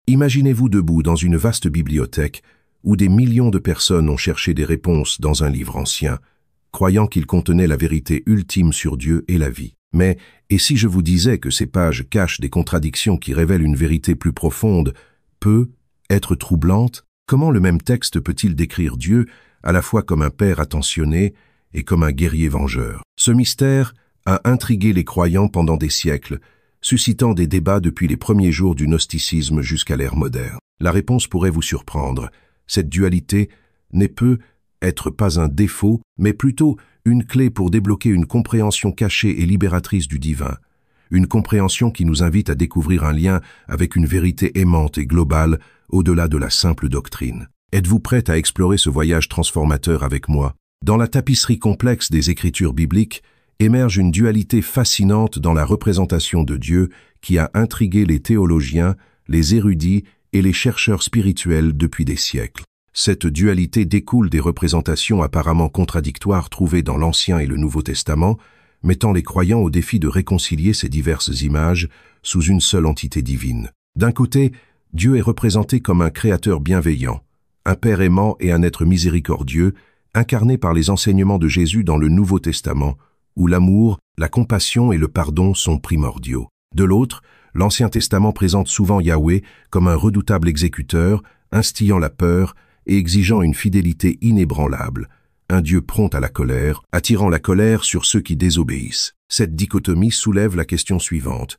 Imaginez-vous debout dans une vaste bibliothèque où des millions de personnes ont cherché des réponses dans un livre ancien, croyant qu'il contenait la vérité ultime sur Dieu et la vie. Mais, et si je vous disais que ces pages cachent des contradictions qui révèlent une vérité plus profonde, peut être troublante? Comment le même texte peut-il décrire Dieu à la fois comme un père attentionné et comme un guerrier vengeur? Ce mystère a intrigué les croyants pendant des siècles, suscitant des débats depuis les premiers jours du gnosticisme jusqu'à l'ère moderne. La réponse pourrait vous surprendre. Cette dualité n'est peut-être pas un défaut, mais plutôt une clé pour débloquer une compréhension cachée et libératrice du divin. Une compréhension qui nous invite à découvrir un lien avec une vérité aimante et globale au-delà de la simple doctrine. Êtes-vous prête à explorer ce voyage transformateur avec moi? Dans la tapisserie complexe des Écritures bibliques, émerge une dualité fascinante dans la représentation de Dieu qui a intrigué les théologiens, les érudits et les chercheurs spirituels depuis des siècles. Cette dualité découle des représentations apparemment contradictoires trouvées dans l'Ancien et le Nouveau Testament, mettant les croyants au défi de réconcilier ces diverses images sous une seule entité divine. D'un côté, Dieu est représenté comme un créateur bienveillant, un Père aimant et un être miséricordieux, incarné par les enseignements de Jésus dans le Nouveau Testament, où l'amour, la compassion et le pardon sont primordiaux. De l'autre, l'Ancien Testament présente souvent Yahweh comme un redoutable exécuteur, instillant la peur et exigeant une fidélité inébranlable, un Dieu prompt à la colère, attirant la colère sur ceux qui désobéissent. Cette dichotomie soulève la question suivante.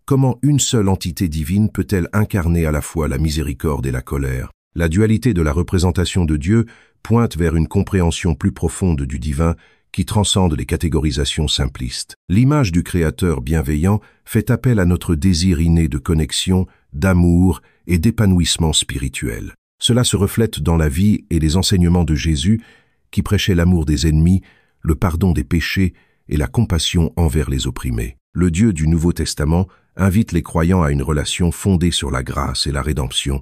Comment une seule entité divine peut-elle incarner à la fois la miséricorde et la colère? La dualité de la représentation de Dieu pointe vers une compréhension plus profonde du divin qui transcende les catégorisations simplistes. L'image du Créateur bienveillant fait appel à notre désir inné de connexion, d'amour et d'épanouissement spirituel. Cela se reflète dans la vie et les enseignements de Jésus qui prêchait l'amour des ennemis, le pardon des péchés et la compassion envers les opprimés. Le Dieu du Nouveau Testament invite les croyants à une relation fondée sur la grâce et la rédemption,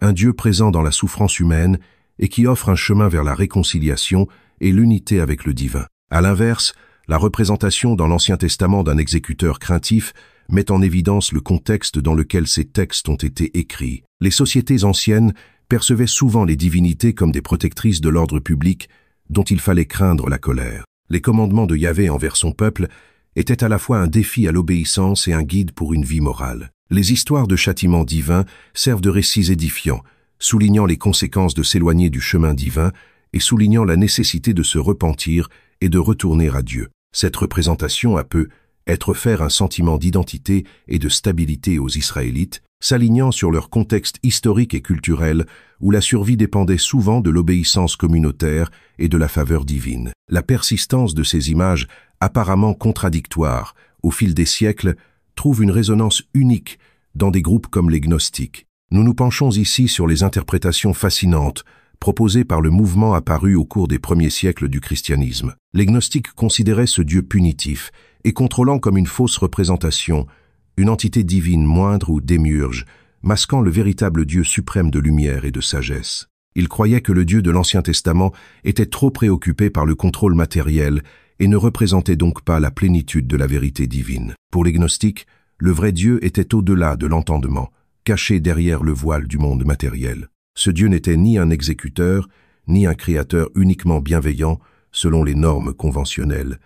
un Dieu présent dans la souffrance humaine et qui offre un chemin vers la réconciliation et l'unité avec le divin. À l'inverse, la représentation dans l'Ancien Testament d'un exécuteur craintif met en évidence le contexte dans lequel ces textes ont été écrits. Les sociétés anciennes percevaient souvent les divinités comme des protectrices de l'ordre public dont il fallait craindre la colère. Les commandements de Yahvé envers son peuple étaient à la fois un défi à l'obéissance et un guide pour une vie morale. Les histoires de châtiments divins servent de récits édifiants, soulignant les conséquences de s'éloigner du chemin divin et soulignant la nécessité de se repentir et de retourner à Dieu. Cette représentation a pu être faire un sentiment d'identité et de stabilité aux Israélites, s'alignant sur leur contexte historique et culturel où la survie dépendait souvent de l'obéissance communautaire et de la faveur divine. La persistance de ces images apparemment contradictoires au fil des siècles trouve une résonance unique dans des groupes comme les gnostiques. Nous nous penchons ici sur les interprétations fascinantes proposées par le mouvement apparu au cours des premiers siècles du christianisme. Les gnostiques considéraient ce Dieu punitif et contrôlant comme une fausse représentation, une entité divine moindre ou démiurge, masquant le véritable Dieu suprême de lumière et de sagesse. Ils croyaient que le Dieu de l'Ancien Testament était trop préoccupé par le contrôle matériel et ne représentait donc pas la plénitude de la vérité divine. Pour les gnostiques, le vrai Dieu était au-delà de l'entendement, caché derrière le voile du monde matériel. Ce Dieu n'était ni un exécuteur, ni un créateur uniquement bienveillant selon les normes conventionnelles,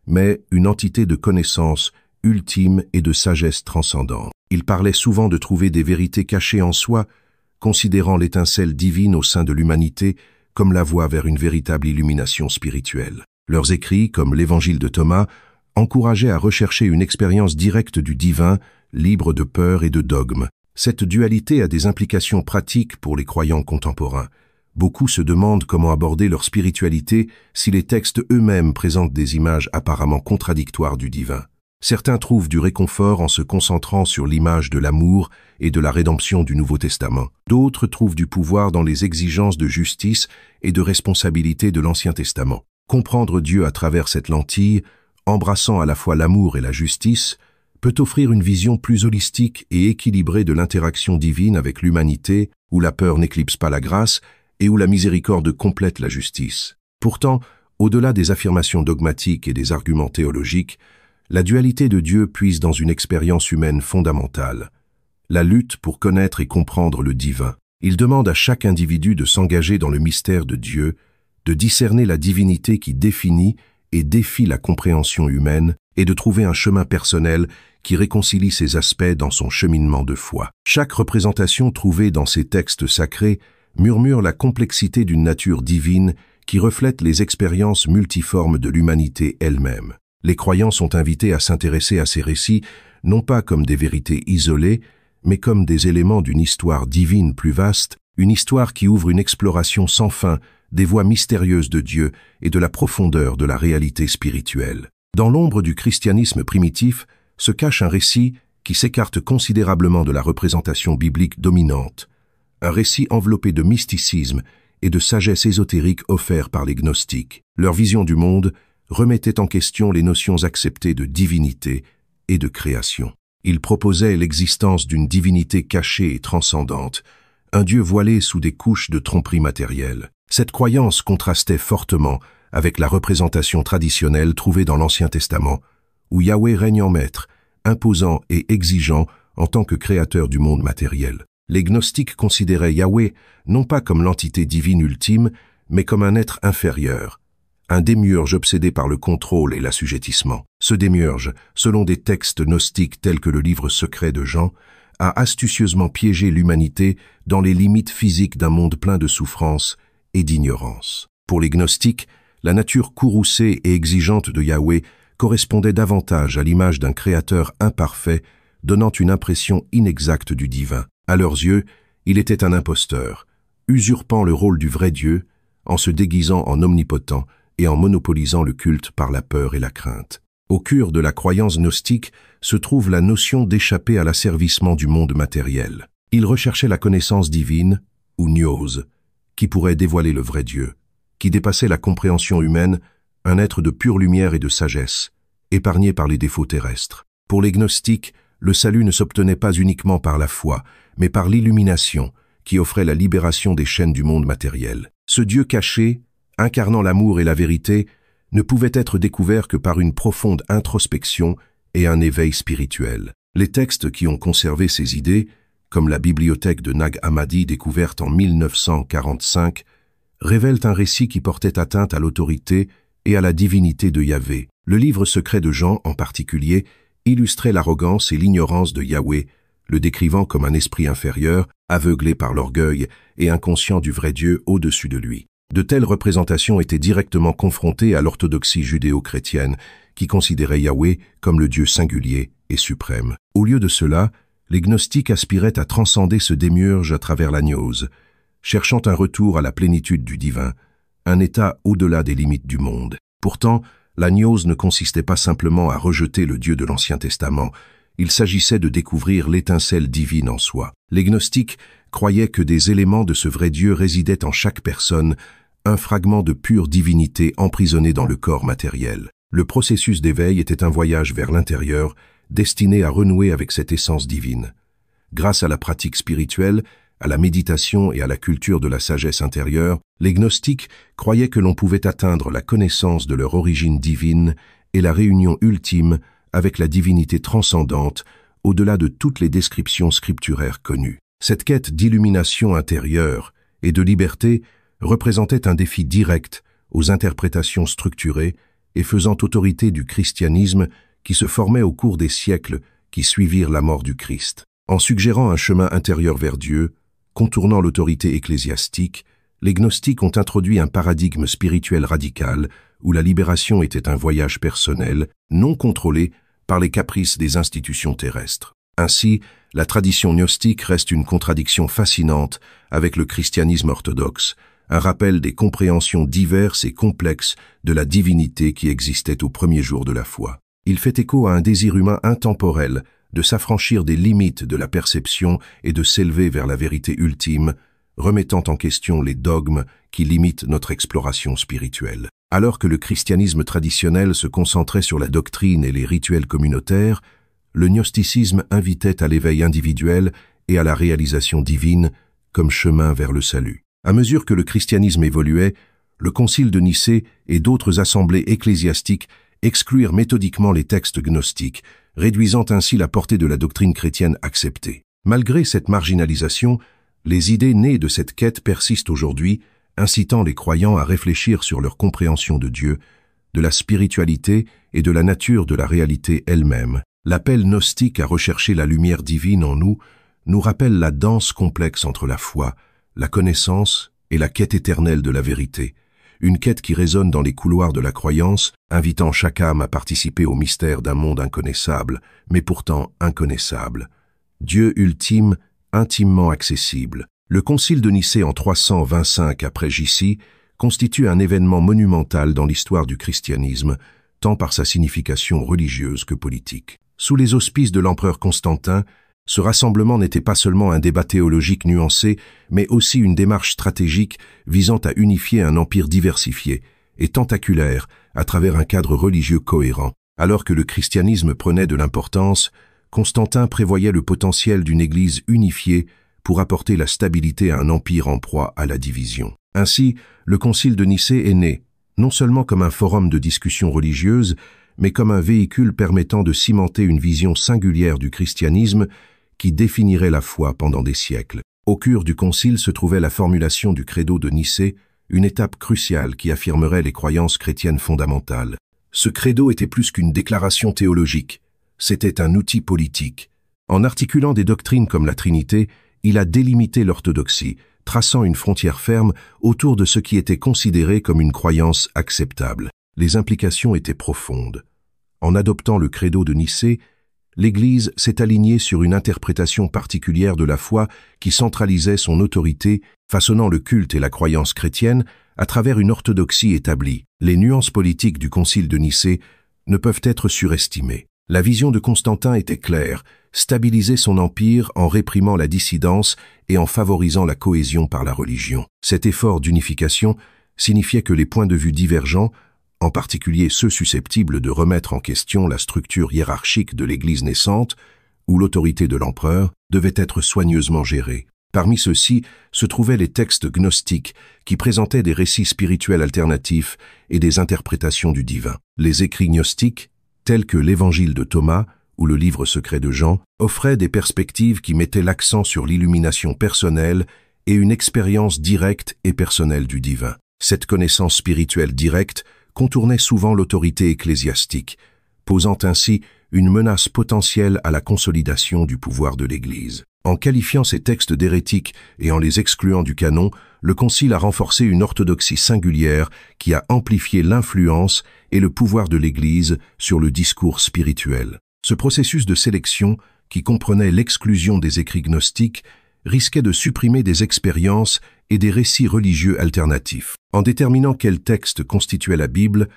mais une entité de connaissance ultime et de sagesse transcendante. Il parlait souvent de trouver des vérités cachées en soi, considérant l'étincelle divine au sein de l'humanité comme la voie vers une véritable illumination spirituelle. Leurs écrits, comme l'Évangile de Thomas, encourageaient à rechercher une expérience directe du divin, libre de peur et de dogmes. Cette dualité a des implications pratiques pour les croyants contemporains. Beaucoup se demandent comment aborder leur spiritualité si les textes eux-mêmes présentent des images apparemment contradictoires du divin. Certains trouvent du réconfort en se concentrant sur l'image de l'amour et de la rédemption du Nouveau Testament. D'autres trouvent du pouvoir dans les exigences de justice et de responsabilité de l'Ancien Testament. Comprendre Dieu à travers cette lentille, embrassant à la fois l'amour et la justice, peut offrir une vision plus holistique et équilibrée de l'interaction divine avec l'humanité, où la peur n'éclipse pas la grâce et où la miséricorde complète la justice. Pourtant, au-delà des affirmations dogmatiques et des arguments théologiques, la dualité de Dieu puise dans une expérience humaine fondamentale, la lutte pour connaître et comprendre le divin. Il demande à chaque individu de s'engager dans le mystère de Dieu, de discerner la divinité qui définit et défie la compréhension humaine et de trouver un chemin personnel qui réconcilie ces aspects dans son cheminement de foi. Chaque représentation trouvée dans ces textes sacrés murmure la complexité d'une nature divine qui reflète les expériences multiformes de l'humanité elle-même. Les croyants sont invités à s'intéresser à ces récits non pas comme des vérités isolées, mais comme des éléments d'une histoire divine plus vaste, une histoire qui ouvre une exploration sans fin des voies mystérieuses de Dieu et de la profondeur de la réalité spirituelle. Dans l'ombre du christianisme primitif se cache un récit qui s'écarte considérablement de la représentation biblique dominante, un récit enveloppé de mysticisme et de sagesse ésotérique offert par les gnostiques. Leur vision du monde remettait en question les notions acceptées de divinité et de création. Ils proposaient l'existence d'une divinité cachée et transcendante, un Dieu voilé sous des couches de tromperie matérielle. Cette croyance contrastait fortement avec la représentation traditionnelle trouvée dans l'Ancien Testament, où Yahweh règne en maître, imposant et exigeant en tant que créateur du monde matériel. Les gnostiques considéraient Yahweh non pas comme l'entité divine ultime, mais comme un être inférieur, un démiurge obsédé par le contrôle et l'assujettissement. Ce démiurge, selon des textes gnostiques tels que le livre secret de Jean, a astucieusement piégé l'humanité dans les limites physiques d'un monde plein de souffrance et d'ignorance. Pour les gnostiques, la nature courroucée et exigeante de Yahweh correspondait davantage à l'image d'un créateur imparfait, donnant une impression inexacte du divin. À leurs yeux, il était un imposteur, usurpant le rôle du vrai Dieu, en se déguisant en omnipotent et en monopolisant le culte par la peur et la crainte. Au cœur de la croyance gnostique se trouve la notion d'échapper à l'asservissement du monde matériel. Ils recherchaient la connaissance divine, ou gnose, qui pourrait dévoiler le vrai Dieu, qui dépassait la compréhension humaine, un être de pure lumière et de sagesse, épargné par les défauts terrestres. Pour les gnostiques, le salut ne s'obtenait pas uniquement par la foi, mais par l'illumination, qui offrait la libération des chaînes du monde matériel. Ce Dieu caché, incarnant l'amour et la vérité, ne pouvait être découvert que par une profonde introspection et un éveil spirituel. Les textes qui ont conservé ces idées, comme la bibliothèque de Nag Hammadi découverte en 1945, révèlent un récit qui portait atteinte à l'autorité et à la divinité de Yahvé. Le livre secret de Jean, en particulier, illustrait l'arrogance et l'ignorance de Yahweh, le décrivant comme un esprit inférieur, aveuglé par l'orgueil et inconscient du vrai Dieu au-dessus de lui. De telles représentations étaient directement confrontées à l'orthodoxie judéo-chrétienne, qui considérait Yahweh comme le Dieu singulier et suprême. Au lieu de cela, les gnostiques aspiraient à transcender ce démiurge à travers la gnose, cherchant un retour à la plénitude du divin, un état au-delà des limites du monde. Pourtant, la gnose ne consistait pas simplement à rejeter le Dieu de l'Ancien Testament, il s'agissait de découvrir l'étincelle divine en soi. Les gnostiques croyaient que des éléments de ce vrai Dieu résidaient en chaque personne, un fragment de pure divinité emprisonné dans le corps matériel. Le processus d'éveil était un voyage vers l'intérieur, destiné à renouer avec cette essence divine. Grâce à la pratique spirituelle, à la méditation et à la culture de la sagesse intérieure, les gnostiques croyaient que l'on pouvait atteindre la connaissance de leur origine divine et la réunion ultime avec la divinité transcendante, au-delà de toutes les descriptions scripturaires connues. Cette quête d'illumination intérieure et de liberté représentait un défi direct aux interprétations structurées et faisant autorité du christianisme qui se formait au cours des siècles qui suivirent la mort du Christ. En suggérant un chemin intérieur vers Dieu, contournant l'autorité ecclésiastique, les gnostiques ont introduit un paradigme spirituel radical où la libération était un voyage personnel, non contrôlé par les caprices des institutions terrestres. Ainsi, la tradition gnostique reste une contradiction fascinante avec le christianisme orthodoxe, un rappel des compréhensions diverses et complexes de la divinité qui existait au premier jour de la foi. Il fait écho à un désir humain intemporel de s'affranchir des limites de la perception et de s'élever vers la vérité ultime, remettant en question les dogmes qui limitent notre exploration spirituelle. Alors que le christianisme traditionnel se concentrait sur la doctrine et les rituels communautaires, le gnosticisme invitait à l'éveil individuel et à la réalisation divine comme chemin vers le salut. À mesure que le christianisme évoluait, le Concile de Nicée et d'autres assemblées ecclésiastiques exclurent méthodiquement les textes gnostiques, réduisant ainsi la portée de la doctrine chrétienne acceptée. Malgré cette marginalisation, les idées nées de cette quête persistent aujourd'hui, incitant les croyants à réfléchir sur leur compréhension de Dieu, de la spiritualité et de la nature de la réalité elle-même. L'appel gnostique à rechercher la lumière divine en nous rappelle la danse complexe entre la foi, la connaissance et la quête éternelle de la vérité. Une quête qui résonne dans les couloirs de la croyance, invitant chaque âme à participer au mystère d'un monde inconnaissable, mais pourtant inconnaissable. Dieu ultime, intimement accessible. Le Concile de Nicée en 325 après J.C. constitue un événement monumental dans l'histoire du christianisme, tant par sa signification religieuse que politique. Sous les auspices de l'empereur Constantin, ce rassemblement n'était pas seulement un débat théologique nuancé, mais aussi une démarche stratégique visant à unifier un empire diversifié et tentaculaire à travers un cadre religieux cohérent. Alors que le christianisme prenait de l'importance, Constantin prévoyait le potentiel d'une Église unifiée pour apporter la stabilité à un empire en proie à la division. Ainsi, le Concile de Nicée est né, non seulement comme un forum de discussion religieuse, mais comme un véhicule permettant de cimenter une vision singulière du christianisme qui définirait la foi pendant des siècles. Au cœur du concile se trouvait la formulation du credo de Nicée, une étape cruciale qui affirmerait les croyances chrétiennes fondamentales. Ce credo était plus qu'une déclaration théologique, c'était un outil politique. En articulant des doctrines comme la Trinité, il a délimité l'orthodoxie, traçant une frontière ferme autour de ce qui était considéré comme une croyance acceptable. Les implications étaient profondes. En adoptant le credo de Nicée, l'Église s'est alignée sur une interprétation particulière de la foi qui centralisait son autorité, façonnant le culte et la croyance chrétienne à travers une orthodoxie établie. Les nuances politiques du Concile de Nicée ne peuvent être surestimées. La vision de Constantin était claire, stabiliser son empire en réprimant la dissidence et en favorisant la cohésion par la religion. Cet effort d'unification signifiait que les points de vue divergents, en particulier ceux susceptibles de remettre en question la structure hiérarchique de l'Église naissante ou l'autorité de l'empereur, devaient être soigneusement gérés. Parmi ceux-ci se trouvaient les textes gnostiques qui présentaient des récits spirituels alternatifs et des interprétations du divin. Les écrits gnostiques, tels que l'Évangile de Thomas ou le livre secret de Jean, offraient des perspectives qui mettaient l'accent sur l'illumination personnelle et une expérience directe et personnelle du divin. Cette connaissance spirituelle directe contournait souvent l'autorité ecclésiastique, posant ainsi une menace potentielle à la consolidation du pouvoir de l'Église. En qualifiant ces textes d'hérétiques et en les excluant du canon, le Concile a renforcé une orthodoxie singulière qui a amplifié l'influence et le pouvoir de l'Église sur le discours spirituel. Ce processus de sélection, qui comprenait l'exclusion des écrits gnostiques, risquait de supprimer des expériences et des récits religieux alternatifs. En déterminant quel texte constituait la Bible,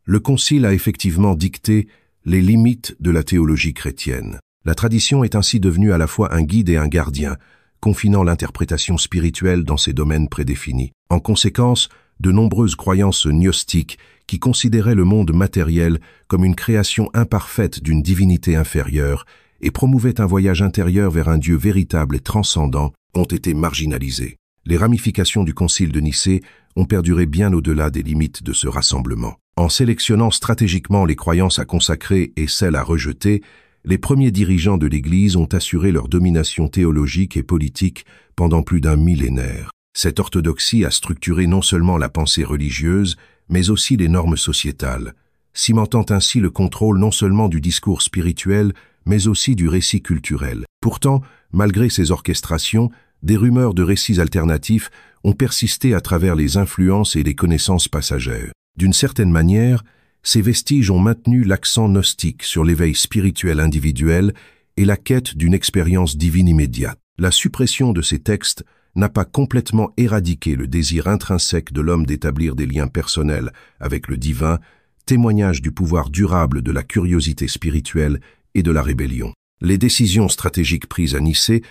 le Concile a effectivement dicté les limites de la théologie chrétienne. La tradition est ainsi devenue à la fois un guide et un gardien, confinant l'interprétation spirituelle dans ces domaines prédéfinis. En conséquence, de nombreuses croyances gnostiques qui considéraient le monde matériel comme une création imparfaite d'une divinité inférieure et promouvaient un voyage intérieur vers un Dieu véritable et transcendant ont été marginalisées. Les ramifications du Concile de Nicée ont perduré bien au-delà des limites de ce rassemblement. En sélectionnant stratégiquement les croyances à consacrer et celles à rejeter, les premiers dirigeants de l'Église ont assuré leur domination théologique et politique pendant plus d'un millénaire. Cette orthodoxie a structuré non seulement la pensée religieuse, mais aussi les normes sociétales, cimentant ainsi le contrôle non seulement du discours spirituel, mais aussi du récit culturel. Pourtant, malgré ces orchestrations, des rumeurs de récits alternatifs ont persisté à travers les influences et les connaissances passagères. D'une certaine manière, ces vestiges ont maintenu l'accent gnostique sur l'éveil spirituel individuel et la quête d'une expérience divine immédiate. La suppression de ces textes n'a pas complètement éradiqué le désir intrinsèque de l'homme d'établir des liens personnels avec le divin, témoignage du pouvoir durable de la curiosité spirituelle et de la rébellion. Les décisions stratégiques prises à Nicée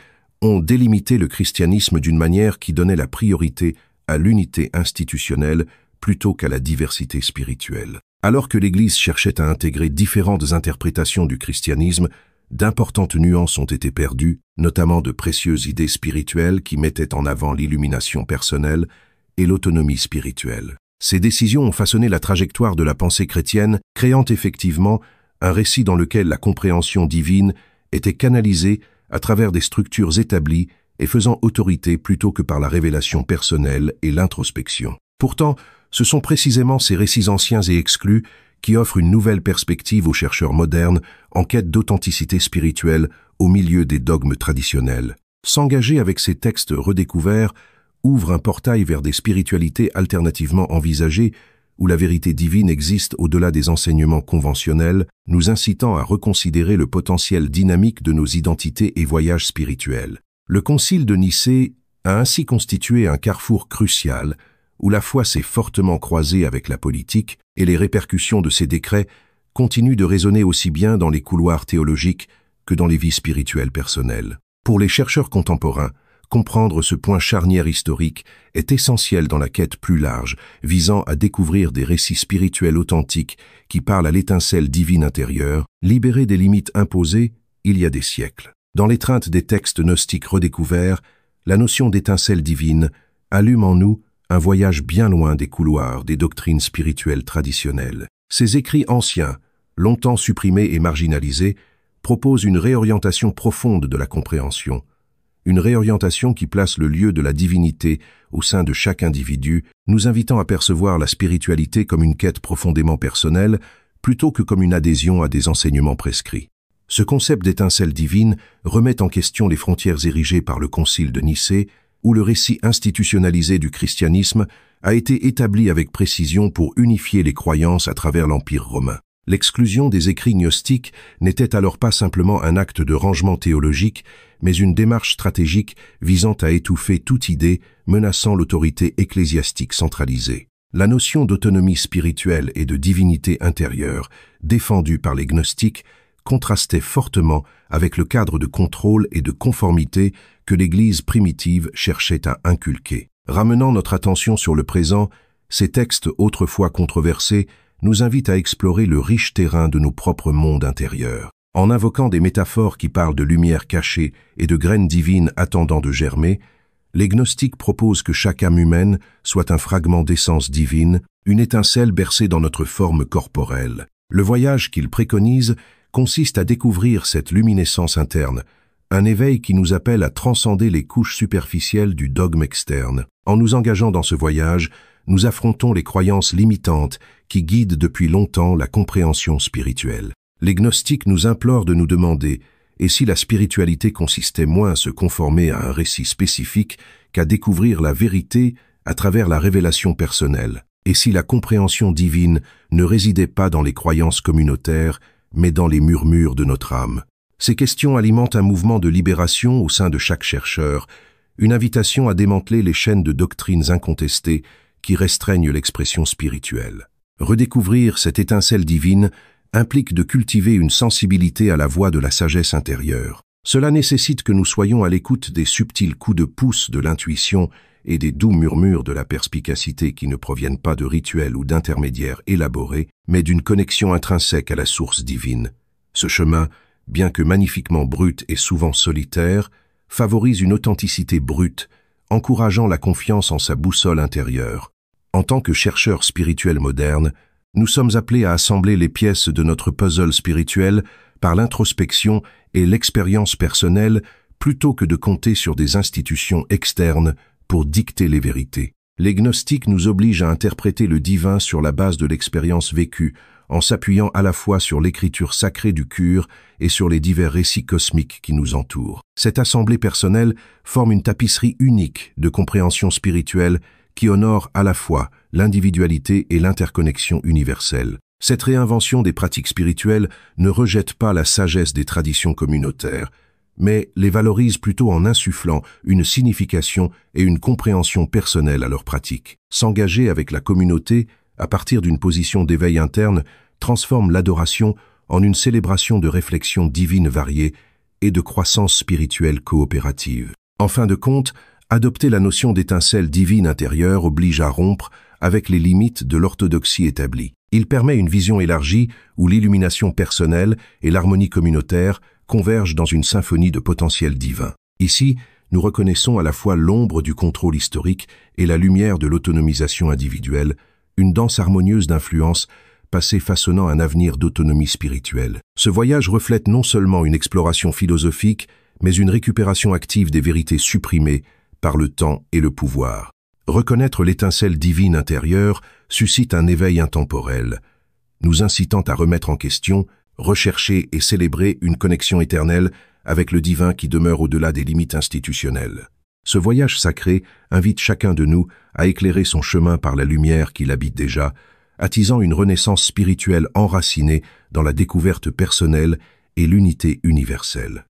ont délimité le christianisme d'une manière qui donnait la priorité à l'unité institutionnelle plutôt qu'à la diversité spirituelle. Alors que l'Église cherchait à intégrer différentes interprétations du christianisme, d'importantes nuances ont été perdues, notamment de précieuses idées spirituelles qui mettaient en avant l'illumination personnelle et l'autonomie spirituelle. Ces décisions ont façonné la trajectoire de la pensée chrétienne, créant effectivement un récit dans lequel la compréhension divine était canalisée à travers des structures établies et faisant autorité plutôt que par la révélation personnelle et l'introspection. Pourtant, ce sont précisément ces récits anciens et exclus qui offrent une nouvelle perspective aux chercheurs modernes en quête d'authenticité spirituelle au milieu des dogmes traditionnels. S'engager avec ces textes redécouverts ouvre un portail vers des spiritualités alternativement envisagées où la vérité divine existe au-delà des enseignements conventionnels, nous incitant à reconsidérer le potentiel dynamique de nos identités et voyages spirituels. Le Concile de Nicée a ainsi constitué un carrefour crucial où la foi s'est fortement croisée avec la politique et les répercussions de ces décrets continuent de résonner aussi bien dans les couloirs théologiques que dans les vies spirituelles personnelles. Pour les chercheurs contemporains, comprendre ce point charnière historique est essentiel dans la quête plus large, visant à découvrir des récits spirituels authentiques qui parlent à l'étincelle divine intérieure, libérée des limites imposées il y a des siècles. Dans l'étreinte des textes gnostiques redécouverts, la notion d'étincelle divine allume en nous un voyage bien loin des couloirs des doctrines spirituelles traditionnelles. Ces écrits anciens, longtemps supprimés et marginalisés, proposent une réorientation profonde de la compréhension, une réorientation qui place le lieu de la divinité au sein de chaque individu, nous invitant à percevoir la spiritualité comme une quête profondément personnelle, plutôt que comme une adhésion à des enseignements prescrits. Ce concept d'étincelle divine remet en question les frontières érigées par le Concile de Nicée, où le récit institutionnalisé du christianisme a été établi avec précision pour unifier les croyances à travers l'Empire romain. L'exclusion des écrits gnostiques n'était alors pas simplement un acte de rangement théologique, mais une démarche stratégique visant à étouffer toute idée menaçant l'autorité ecclésiastique centralisée. La notion d'autonomie spirituelle et de divinité intérieure, défendue par les gnostiques, contrastait fortement avec le cadre de contrôle et de conformité que l'Église primitive cherchait à inculquer. Ramenant notre attention sur le présent, ces textes autrefois controversés nous invitent à explorer le riche terrain de nos propres mondes intérieurs. En invoquant des métaphores qui parlent de lumière cachée et de graines divines attendant de germer, les gnostiques proposent que chaque âme humaine soit un fragment d'essence divine, une étincelle bercée dans notre forme corporelle. Le voyage qu'ils préconisent consiste à découvrir cette luminescence interne, un éveil qui nous appelle à transcender les couches superficielles du dogme externe. En nous engageant dans ce voyage, nous affrontons les croyances limitantes qui guident depuis longtemps la compréhension spirituelle. Les gnostiques nous implorent de nous demander « et si la spiritualité consistait moins à se conformer à un récit spécifique qu'à découvrir la vérité à travers la révélation personnelle ? Et si la compréhension divine ne résidait pas dans les croyances communautaires, mais dans les murmures de notre âme ?» Ces questions alimentent un mouvement de libération au sein de chaque chercheur, une invitation à démanteler les chaînes de doctrines incontestées qui restreignent l'expression spirituelle. Redécouvrir cette étincelle divine implique de cultiver une sensibilité à la voix de la sagesse intérieure. Cela nécessite que nous soyons à l'écoute des subtils coups de pouce de l'intuition et des doux murmures de la perspicacité qui ne proviennent pas de rituels ou d'intermédiaires élaborés, mais d'une connexion intrinsèque à la source divine. Ce chemin, bien que magnifiquement brut et souvent solitaire, favorise une authenticité brute, encourageant la confiance en sa boussole intérieure. En tant que chercheurs spirituels modernes, nous sommes appelés à assembler les pièces de notre puzzle spirituel par l'introspection et l'expérience personnelle plutôt que de compter sur des institutions externes pour dicter les vérités. Les gnostiques nous obligent à interpréter le divin sur la base de l'expérience vécue, en s'appuyant à la fois sur l'écriture sacrée du cure et sur les divers récits cosmiques qui nous entourent. Cette assemblée personnelle forme une tapisserie unique de compréhension spirituelle qui honore à la fois l'individualité et l'interconnexion universelle. Cette réinvention des pratiques spirituelles ne rejette pas la sagesse des traditions communautaires, mais les valorise plutôt en insufflant une signification et une compréhension personnelle à leurs pratiques. S'engager avec la communauté à partir d'une position d'éveil interne, transforme l'adoration en une célébration de réflexions divines variées et de croissance spirituelle coopérative. En fin de compte, adopter la notion d'étincelle divine intérieure oblige à rompre avec les limites de l'orthodoxie établie. Il permet une vision élargie où l'illumination personnelle et l'harmonie communautaire convergent dans une symphonie de potentiel divin. Ici, nous reconnaissons à la fois l'ombre du contrôle historique et la lumière de l'autonomisation individuelle, une danse harmonieuse d'influences passée façonnant un avenir d'autonomie spirituelle. Ce voyage reflète non seulement une exploration philosophique, mais une récupération active des vérités supprimées par le temps et le pouvoir. Reconnaître l'étincelle divine intérieure suscite un éveil intemporel, nous incitant à remettre en question, rechercher et célébrer une connexion éternelle avec le divin qui demeure au-delà des limites institutionnelles. Ce voyage sacré invite chacun de nous à éclairer son chemin par la lumière qui l'habite déjà, attisant une renaissance spirituelle enracinée dans la découverte personnelle et l'unité universelle.